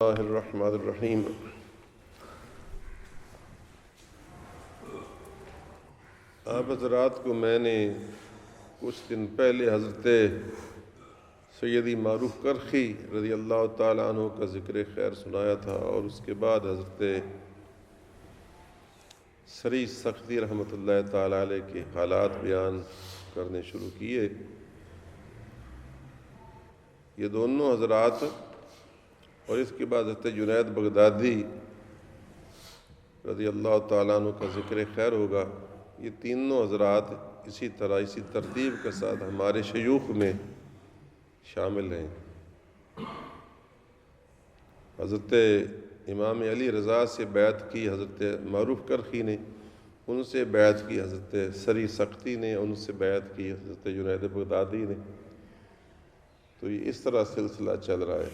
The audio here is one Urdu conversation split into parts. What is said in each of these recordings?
اللہ الرحمن الرحیم۔ آپ حضرات کو میں نے کچھ دن پہلے حضرت سیدی معروف کرخی رضی اللہ تعالیٰ عنہ کا ذکر خیر سنایا تھا، اور اس کے بعد حضرت سری سختی رحمۃ اللہ تعالیٰ علیہ کے حالات بیان کرنے شروع کیے۔ یہ دونوں حضرات اور اس کے بعد حضرت جنید بغدادی رضی اللہ تعالیٰ عنہ کا ذکر خیر ہوگا۔ یہ تینوں حضرات اسی طرح اسی ترتیب کے ساتھ ہمارے شیوخ میں شامل ہیں۔ حضرت امام علی رضا سے بیعت کی حضرت معروف کرخی نے، ان سے بیعت کی حضرت سری سختی نے، ان سے بیعت کی حضرت جنید بغدادی نے۔ تو یہ اس طرح سلسلہ چل رہا ہے۔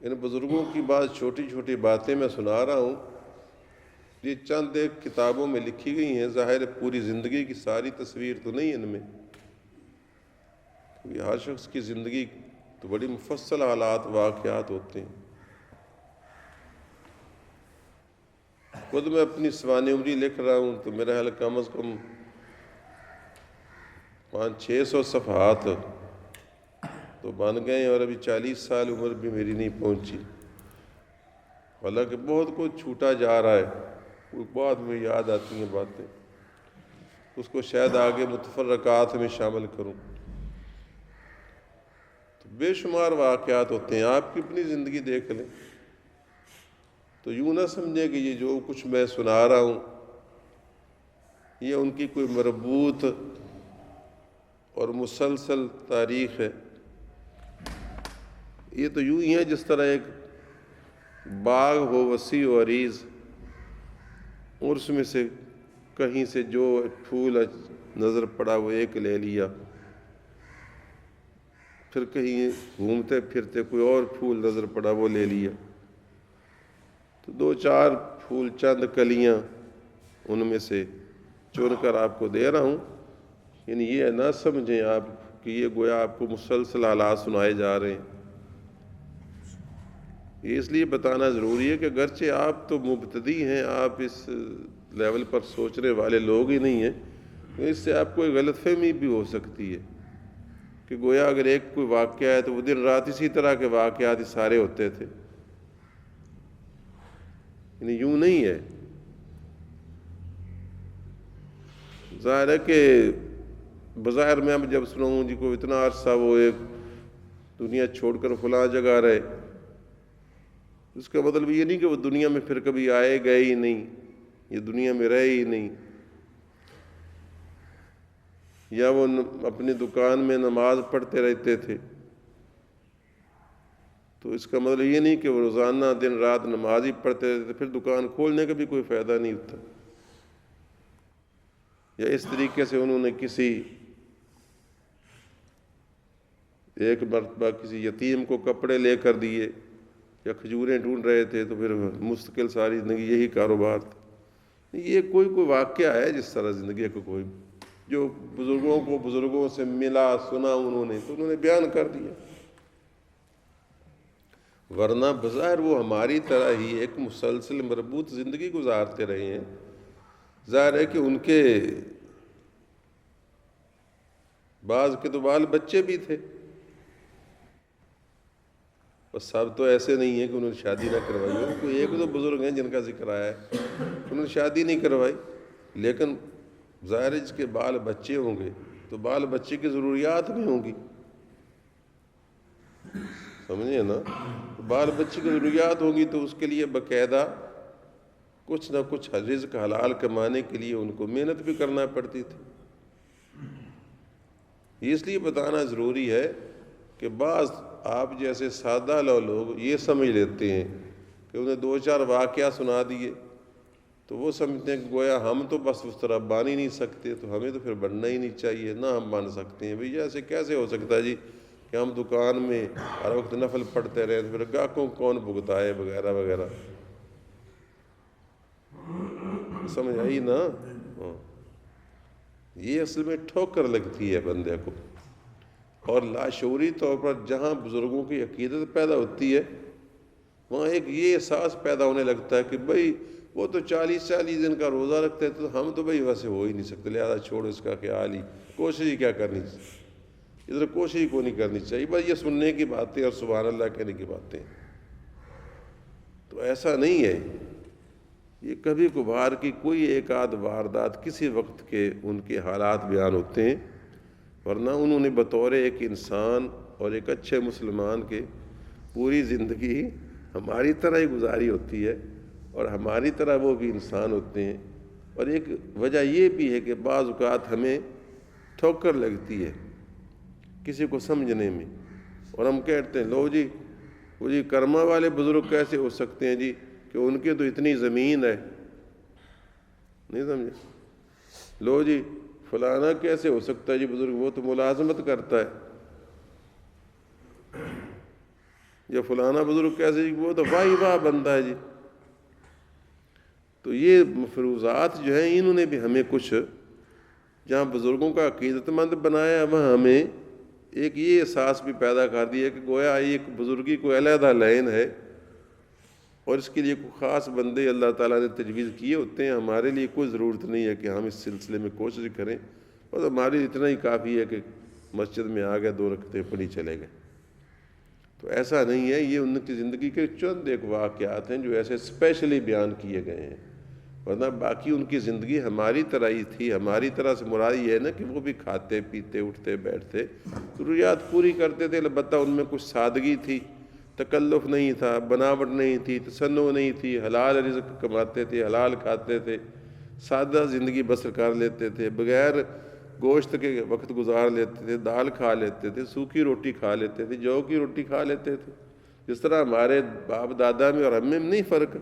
ان بزرگوں کی بعض چھوٹی چھوٹی باتیں میں سنا رہا ہوں، یہ چند ایک کتابوں میں لکھی گئی ہیں۔ ظاہر پوری زندگی کی ساری تصویر تو نہیں ان میں، کیونکہ ہر شخص کی زندگی تو بڑی مفصل حالات واقعات ہوتے ہیں۔ خود میں اپنی سوانح عمری لکھ رہا ہوں تو میرا خیال کم از کم 500-600 صفحات تو بن گئے، اور ابھی 40 سال عمر بھی میری نہیں پہنچی۔ حالانکہ بہت کچھ چھوٹا جا رہا ہے، بعد میں یاد آتی ہیں باتیں، اس کو شاید آگے متفرقات میں شامل کروں۔ تو بے شمار واقعات ہوتے ہیں، آپ کی اپنی زندگی دیکھ لیں تو یوں نہ سمجھیں کہ یہ جو کچھ میں سنا رہا ہوں یہ ان کی کوئی مربوط اور مسلسل تاریخ ہے۔ یہ تو یوں ہی ہے جس طرح ایک باغ ہو وسیع و عریض، اور اس میں سے کہیں سے جو پھول نظر پڑا وہ ایک لے لیا، پھر کہیں گھومتے پھرتے کوئی اور پھول نظر پڑا وہ لے لیا، تو 2-4 پھول چند کلیاں ان میں سے چن کر آپ کو دے رہا ہوں۔ یعنی یہ نہ سمجھیں آپ کہ یہ گویا آپ کو مسلسل حالات سنائے جا رہے ہیں۔ یہ اس لیے بتانا ضروری ہے کہ اگرچہ آپ تو مبتدی ہیں، آپ اس لیول پر سوچنے والے لوگ ہی نہیں ہیں، تو اس سے آپ کو ایک غلط فہمی بھی ہو سکتی ہے کہ گویا اگر ایک کوئی واقعہ ہے تو وہ دن رات اسی طرح کے واقعات سارے ہوتے تھے۔ یعنی یوں نہیں ہے۔ ظاہر ہے کہ بظاہر میں اب جب سناؤں جی کو اتنا عرصہ وہ ایک دنیا چھوڑ کر فلاں جگہ رہے، اس کا مطلب یہ نہیں کہ وہ دنیا میں پھر کبھی آئے گئے ہی نہیں، یہ دنیا میں رہے ہی نہیں، یا وہ اپنی دکان میں نماز پڑھتے رہتے تھے۔ تو اس کا مطلب یہ نہیں کہ وہ روزانہ دن رات نماز ہی پڑھتے رہتے، پھر دکان کھولنے کا بھی کوئی فائدہ نہیں ہوتا۔ یا اس طریقے سے انہوں نے کسی ایک مرتبہ کسی یتیم کو کپڑے لے کر دیے، یا کھجوریں ڈھونڈ رہے تھے تو پھر مستقل ساری زندگی یہی کاروبار تھا۔ یہ کوئی واقعہ ہے جس طرح زندگی کو کوئی جو بزرگوں سے ملا سنا انہوں نے تو انہوں نے بیان کر دیا، ورنہ بظاہر وہ ہماری طرح ہی ایک مسلسل مربوط زندگی گزارتے رہے ہیں۔ ظاہر ہے کہ ان کے بعض کے تو بال بچے بھی تھے، بس سب تو ایسے نہیں ہے کہ انہوں نے شادی نہ کروائی ہو۔ کوئی ایک دو بزرگ ہیں جن کا ذکر آیا ہے انہوں نے شادی نہیں کروائی، لیکن ظاہر ہے جس کے بال بچے ہوں گے تو بال بچے کی ضروریات بھی ہوں گی، سمجھے نا؟ بال بچے کی ضروریات ہوں گی تو اس کے لیے باقاعدہ کچھ نہ کچھ رزق حلال کمانے کے لیے ان کو محنت بھی کرنا پڑتی تھی۔ اس لیے بتانا ضروری ہے کہ بعض آپ جیسے سادہ لوگ یہ سمجھ لیتے ہیں کہ انہیں 2-4 واقعہ سنا دیے تو وہ سمجھتے ہیں کہ گویا ہم تو بس اس طرح بن ہی نہیں سکتے، تو ہمیں تو پھر بننا ہی نہیں چاہیے، نہ ہم بن سکتے ہیں۔ بھئی ایسے کیسے ہو سکتا ہے جی کہ ہم دکان میں ہر وقت نفل پڑھتے رہیں تو پھر گاہکوں کون بھگتائے وغیرہ وغیرہ، سمجھ آئی نا؟ یہ اصل میں ٹھوکر لگتی ہے بندے کو۔ اور لاشعوری طور پر جہاں بزرگوں کی عقیدت پیدا ہوتی ہے وہاں ایک یہ احساس پیدا ہونے لگتا ہے کہ بھائی وہ تو 40 دن کا روزہ رکھتے تھے تو ہم تو بھائی ویسے ہو ہی نہیں سکتے، لہٰذا چھوڑو اس کا خیال ہی، کوشش ہی کیا کرنی چاہیے، ادھر کوشش ہی کو نہیں کرنی چاہیے، بس یہ سننے کی باتیں اور سبحان اللہ کہنے کی باتیں۔ تو ایسا نہیں ہے، یہ کبھی کبھار کی کوئی ایک آدھ واردات کسی وقت کے ان کے حالات بیان ہوتے ہیں، ورنہ انہوں نے بطور ایک انسان اور ایک اچھے مسلمان کے پوری زندگی ہماری طرح ہی گزاری ہوتی ہے، اور ہماری طرح وہ بھی انسان ہوتے ہیں۔ اور ایک وجہ یہ بھی ہے کہ بعض اوقات ہمیں ٹھوکر لگتی ہے کسی کو سمجھنے میں، اور ہم کہتے ہیں لو جی وہ جی کرما والے بزرگ کیسے ہو سکتے ہیں جی کہ ان کے تو اتنی زمین ہے، نہیں سمجھے، لو جی فلانا کیسے ہو سکتا ہے جی بزرگ، وہ تو ملازمت کرتا ہے، یا فلانا بزرگ کیسے جی وہ تو واہ واہ بندہ ہے جی۔ تو یہ مفروضات جو ہیں انہوں نے بھی ہمیں کچھ جہاں بزرگوں کا عقیدت مند بنایا وہاں ہمیں ایک یہ احساس بھی پیدا کر دیا کہ گویا ایک بزرگی کو علیحدہ لائن ہے، اور اس کے لیے کوئی خاص بندے اللہ تعالیٰ نے تجویز کیے ہوتے ہیں، ہمارے لیے کوئی ضرورت نہیں ہے کہ ہم اس سلسلے میں کوشش کریں، اور ہمارے لیے اتنا ہی کافی ہے کہ مسجد میں آ گئے 2 رکعتیں پڑھی چلے گئے۔ تو ایسا نہیں ہے، یہ ان کی زندگی کے چند ایک واقعات ہیں جو ایسے اسپیشلی بیان کیے گئے ہیں، ورنہ باقی ان کی زندگی ہماری طرح ہی تھی۔ ہماری طرح سے مراد یہ ہے نا کہ وہ بھی کھاتے پیتے اٹھتے بیٹھتے ضروریات پوری کرتے تھے، البتہ ان میں کچھ سادگی تھی، تکلف نہیں تھا، بناوٹ نہیں تھی، تصنع نہیں تھی، حلال رزق کماتے تھے، حلال کھاتے تھے، سادہ زندگی بسر کر لیتے تھے، بغیر گوشت کے وقت گزار لیتے تھے، دال کھا لیتے تھے، سوکھی روٹی کھا لیتے تھے، جو کی روٹی کھا لیتے تھے، جس طرح ہمارے باپ دادا میں اور ہم میں نہیں فرق ہے،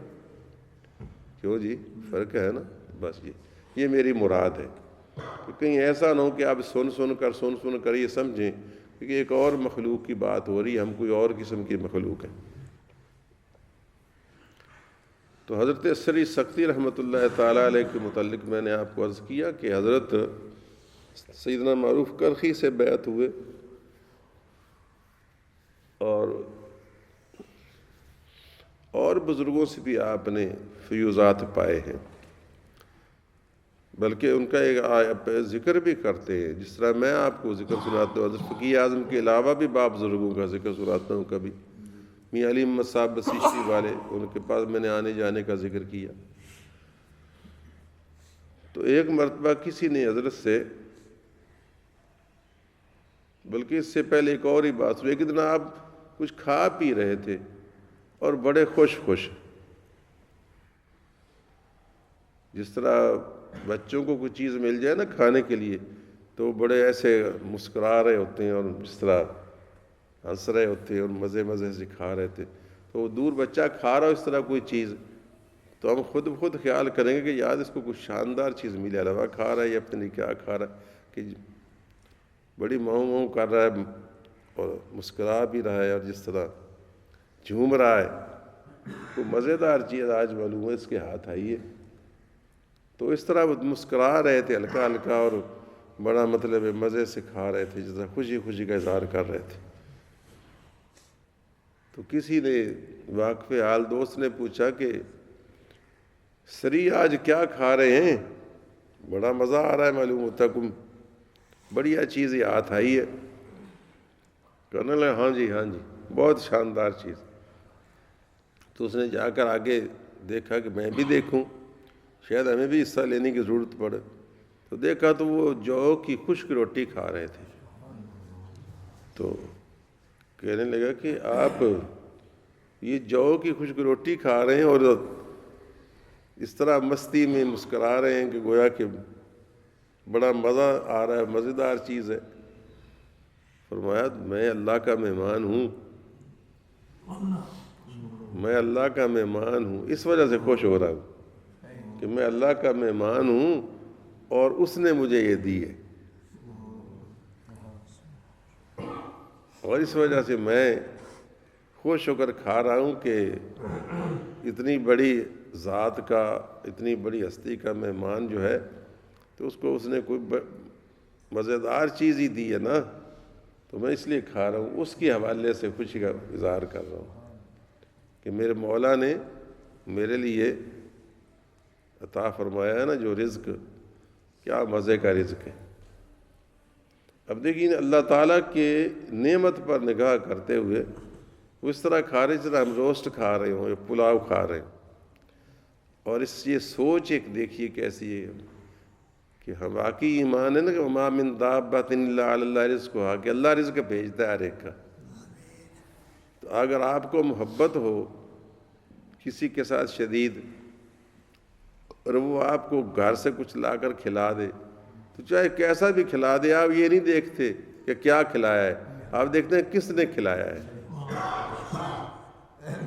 کیوں جی فرق ہے نا، بس یہ میری مراد ہے کہ کہیں ایسا نہ ہو کہ آپ سن کر یہ سمجھیں کہ ایک اور مخلوق کی بات ہو رہی ہے، ہم کوئی اور قسم کی مخلوق ہیں۔ تو حضرت عصری سکتی رحمۃ اللہ تعالیٰ علیہ کے متعلق میں نے آپ کو عرض کیا کہ حضرت سیدنا معروف کرخی سے بیعت ہوئے، اور بزرگوں سے بھی آپ نے فیوزات پائے ہیں، بلکہ ان کا ایک ذکر بھی کرتے ہیں، جس طرح میں آپ کو ذکر سناتا ہوں، حضرت فقیہ اعظم کے علاوہ بھی باپ بزرگوں کا ذکر سناتا ہوں کبھی، میاں علی محمد صاحب بسیشی والے، ان کے پاس میں نے آنے جانے کا ذکر کیا۔ تو ایک مرتبہ کسی نے حضرت سے، بلکہ اس سے پہلے ایک اور ہی بات ہوئی، ایک دن آپ کچھ کھا پی رہے تھے اور بڑے خوش جس طرح بچوں کو کوئی چیز مل جائے نا کھانے کے لیے تو وہ بڑے ایسے مسکرا رہے ہوتے ہیں، اور جس طرح ہنس رہے ہوتے ہیں اور مزے سے کھا رہے تھے، تو وہ دور بچہ کھا رہا ہو اس طرح کوئی چیز، تو ہم خود خیال کریں گے کہ یاد اس کو کچھ شاندار چیز ملی، علاوہ کھا رہا ہے یا پتہ نہیں کیا کھا رہا ہے، کہ بڑی ماؤں کر رہا ہے اور مسکرا بھی رہا ہے، اور جس طرح جھوم رہا ہے، تو مزیدار چیز آج معلوم ہے اس کے ہاتھ آئی ہے۔ تو اس طرح وہ مسکرا رہے تھے ہلکا اور بڑا مطلب مزے سے کھا رہے تھے، جس طرح خوشی کا اظہار کر رہے تھے۔ تو کسی نے واقف حال دوست نے پوچھا کہ سری آج کیا کھا رہے ہیں، بڑا مزہ آ رہا ہے، معلوم ہوتا کوئی بڑھیا چیز یہ ہاتھ آئی ہے۔ کہنے لگا ہاں جی بہت شاندار چیز۔ تو اس نے جا کر آگے دیکھا کہ میں بھی دیکھوں، شاید ہمیں بھی حصہ لینے کی ضرورت پڑے، تو دیکھا تو وہ جو کی خشک روٹی کھا رہے تھے۔ تو کہنے لگا کہ آپ یہ جو کی خشک روٹی کھا رہے ہیں اور اس طرح مستی میں مسکرا رہے ہیں کہ گویا کہ بڑا مزہ آ رہا ہے، مزیدار چیز ہے۔ فرمایا میں اللہ کا مہمان ہوں، میں اللہ کا مہمان ہوں، اس وجہ سے خوش ہو رہا ہوں کہ میں اللہ کا مہمان ہوں اور اس نے مجھے یہ دی ہے، اور اس وجہ سے میں خوش ہو کر کھا رہا ہوں کہ اتنی بڑی ذات کا، اتنی بڑی ہستی کا مہمان جو ہے تو اس کو اس نے کوئی مزیدار چیز ہی دی ہے نا۔ تو میں اس لیے کھا رہا ہوں، اس کے حوالے سے خوشی کا اظہار کر رہا ہوں کہ میرے مولا نے میرے لیے عطا فرمایا ہے نا جو رزق، کیا مزے کا رزق ہے۔ اب دیکھیں اللہ تعالیٰ کے نعمت پر نگاہ کرتے ہوئے وہ اس طرح کھا رہے جس طرح ہم روسٹ کھا رہے ہوں یا پلاؤ کھا رہے ہیں، اور یہ سوچ ایک دیکھیے کیسی ہے کہ ہم واقعی ایمان ہے نا کہ وما من دابۃ الا علی اللہ رزقھا، کہ اللہ رزق بھیجتا ہے ہر ایک کا۔ تو اگر آپ کو محبت ہو کسی کے ساتھ شدید، اور وہ آپ کو گھر سے کچھ لا کر کھلا دے، تو چاہے کیسا بھی کھلا دے، آپ یہ نہیں دیکھتے کہ کیا کھلایا ہے، آپ دیکھتے ہیں کس نے کھلایا ہے۔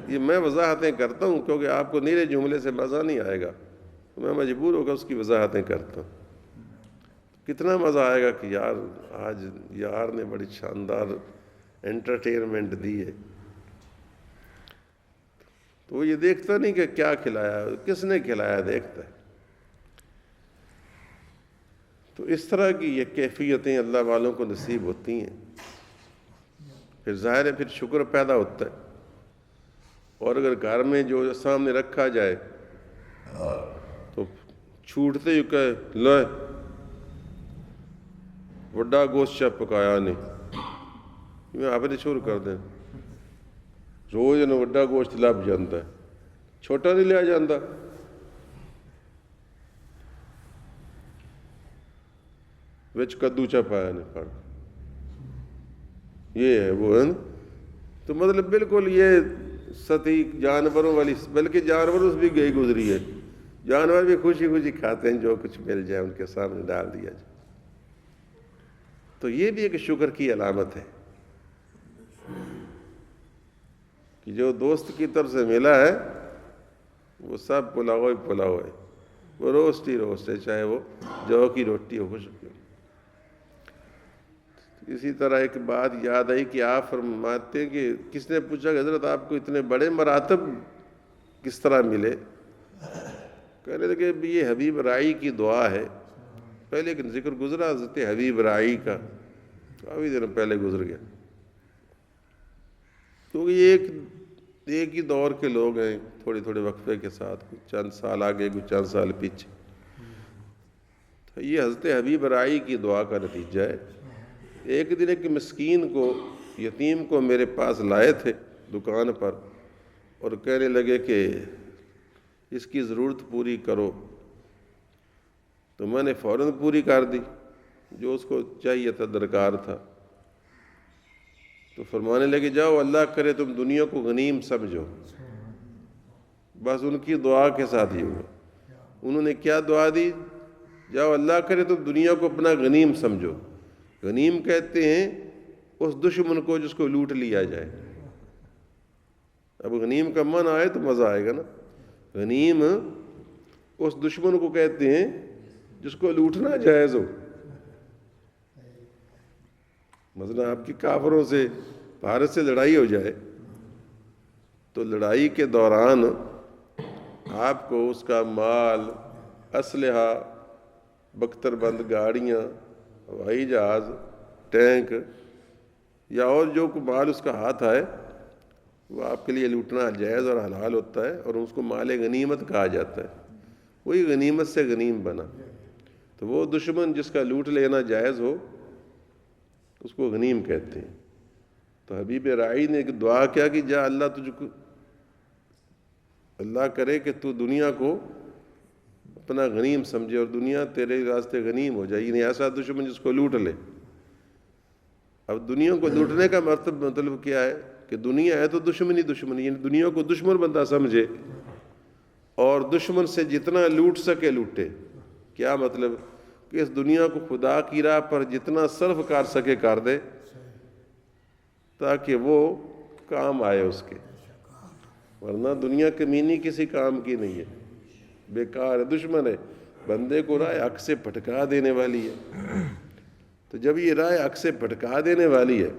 یہ میں وضاحتیں کرتا ہوں کیونکہ آپ کو نیرے جملے سے مزہ نہیں آئے گا، تو میں مجبور ہو کر اس کی وضاحتیں کرتا ہوں۔ کتنا مزہ آئے گا کہ یار آج یار نے بڑی شاندار انٹرٹینمنٹ دی ہے، تو وہ یہ دیکھتا نہیں کہ کیا کھلایا، کس نے کھلایا، دیکھتا ہے۔ تو اس طرح کی یہ کیفیتیں اللہ والوں کو نصیب ہوتی ہیں، پھر ظاہر ہے پھر شکر پیدا ہوتا ہے۔ اور اگر گھر میں جو سامنے رکھا جائے تو چھوٹتے ہی کہ لو وڈا گوشت چا پکایا نہیں، آپ نے شروع کر دیں، روز انہوں وڈا گوشت لب جاتا ہے، چھوٹا نہیں لیا جاتا۔ وچ کدو چا پایا نہیں پڑ، یہ ہے وہ ہے نا۔ تو مطلب بالکل یہ سطحی جانوروں والی، بلکہ جانوروں سے بھی گئی گزری ہے، جانور بھی خوشی خوشی کھاتے ہیں جو کچھ مل جائے ان کے سامنے ڈال دیا جائے۔ تو یہ بھی ایک شکر کی علامت ہے کہ جو دوست کی طرف سے ملا ہے وہ سب پلاؤ ہی پلاؤ ہے، وہ روسٹ ہی روسٹ ہے، چاہے وہ جو کی روٹی ہو خشک۔ اسی طرح ایک بات یاد آئی کہ آپ فرماتے ہیں کہ کس نے پوچھا کہ حضرت آپ کو اتنے بڑے مراتب کس طرح ملے؟ کہنے لگے کہ یہ حبیب رائی کی دعا ہے۔ پہلے ایک ذکر گزرا حضرت حبیب رائی کا، کافی دن پہلے گزر گیا، کیونکہ یہ ایک ہی دور کے لوگ ہیں، تھوڑے تھوڑے وقفے کے ساتھ، کچھ چند سال آگے کچھ چند سال پیچھے۔ تو یہ حضرت حبیب رائی کی دعا کا نتیجہ ہے۔ ایک دن ایک مسکین کو، یتیم کو میرے پاس لائے تھے دکان پر، اور کہنے لگے کہ اس کی ضرورت پوری کرو، تو میں نے فوراً پوری کر دی جو اس کو چاہیے تھا، درکار تھا۔ تو فرمانے لگے جاؤ اللہ کرے تم دنیا کو غنیم سمجھو، بس ان کی دعا کے ساتھ ہی ہوا۔ انہوں نے کیا دعا دی؟ جاؤ اللہ کرے تم دنیا کو اپنا غنیم سمجھو۔ غنیم کہتے ہیں اس دشمن کو جس کو لوٹ لیا جائے۔ اب غنیم کا من آئے تو مزہ آئے گا نا۔ غنیم اس دشمن کو کہتے ہیں جس کو لوٹنا جائز ہو۔ مثلا آپ کی کافروں سے، بھارت سے لڑائی ہو جائے تو لڑائی کے دوران آپ کو اس کا مال، اسلحہ، بختر بند گاڑیاں، ہوائی جہاز، ٹینک یا اور جو مال اس کا ہاتھ آئے وہ آپ کے لیے لوٹنا جائز اور حلال ہوتا ہے، اور اس کو مال غنیمت کہا جاتا ہے۔ وہی غنیمت سے غنیم بنا۔ تو وہ دشمن جس کا لوٹ لینا جائز ہو اس کو غنیم کہتے ہیں۔ تو حبیب رائی نے ایک دعا کیا کہ جا اللہ تجھ کو، اللہ کرے کہ تو دنیا کو اپنا غنیم سمجھے اور دنیا تیرے راستے غنیم ہو جائے، یعنی ایسا دشمن جس کو لوٹ لے۔ اب دنیا کو لوٹنے کا مطلب کیا ہے کہ دنیا ہے تو دشمنی، یعنی دنیا کو دشمن بندہ سمجھے اور دشمن سے جتنا لوٹ سکے لوٹے۔ کیا مطلب؟ کہ اس دنیا کو خدا کی راہ پر جتنا صرف کر سکے کر دے تاکہ وہ کام آئے اس کے، ورنہ دنیا کمینی کسی کام کی نہیں ہے، بیکار ہے، دشمن ہے، بندے کو راہ حق سے بھٹکا دینے والی ہے۔ تو جب یہ راہ حق سے بھٹکا دینے والی ہے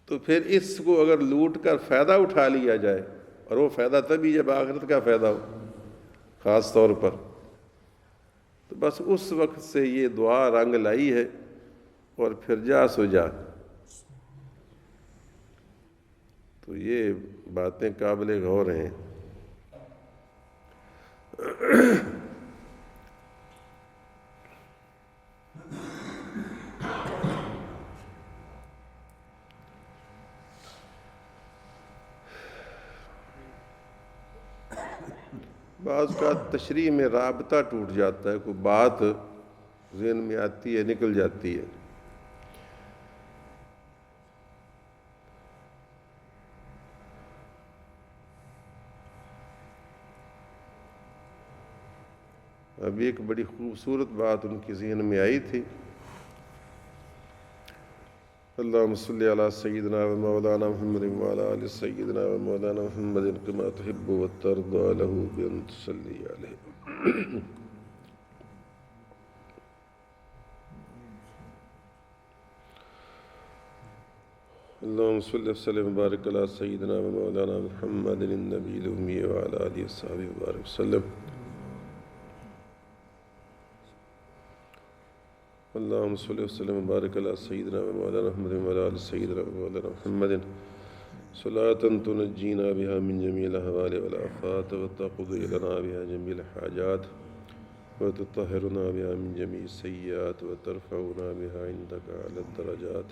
تو پھر اس کو اگر لوٹ کر فائدہ اٹھا لیا جائے، اور وہ فائدہ تبھی جب آخرت کا فائدہ ہو خاص طور پر، تو بس اس وقت سے یہ دعا رنگ لائی ہے اور پھر جا سو جا. تو یہ باتیں قابل غور ہیں. بعض کا تشریح میں رابطہ ٹوٹ جاتا ہے، کوئی بات ذہن میں آتی ہے نکل جاتی ہے. ابھی ایک بڑی خوبصورت بات ان کے ذہن میں آئی تھی. اللہم صلی علی سیدنا و مولانا محمد وعلی آل سیدنا و مولانا محمد کما تحب و ترضى له بأن تصلی علیہ. اللہم صلی وسلم وبارک علی سیدنا و مولانا محمد النبی الامی وعلی آلہ وصحبہ وبارک وسلم. اللہم صلی وسلم وبارک علی سیدنا و مولانا محمد وعلی آل سیدنا و مولانا محمد صلاة تنجینا بها من جمیع الاحوال والآفات وتقضی لنا بها جمیع الحاجات وتطہرنا بها من جمیع السیئات وترفعنا بها عندك اعلی الدرجات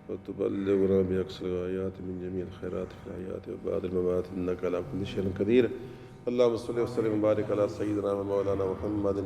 وتبلغنا بأقصى الغایات من جمیع الخیرات فی الحیات وبعد الممات انک علی کل شیء قدیر. اللہم صلی وسلم وبارک علی سیدنا و مولانا محمد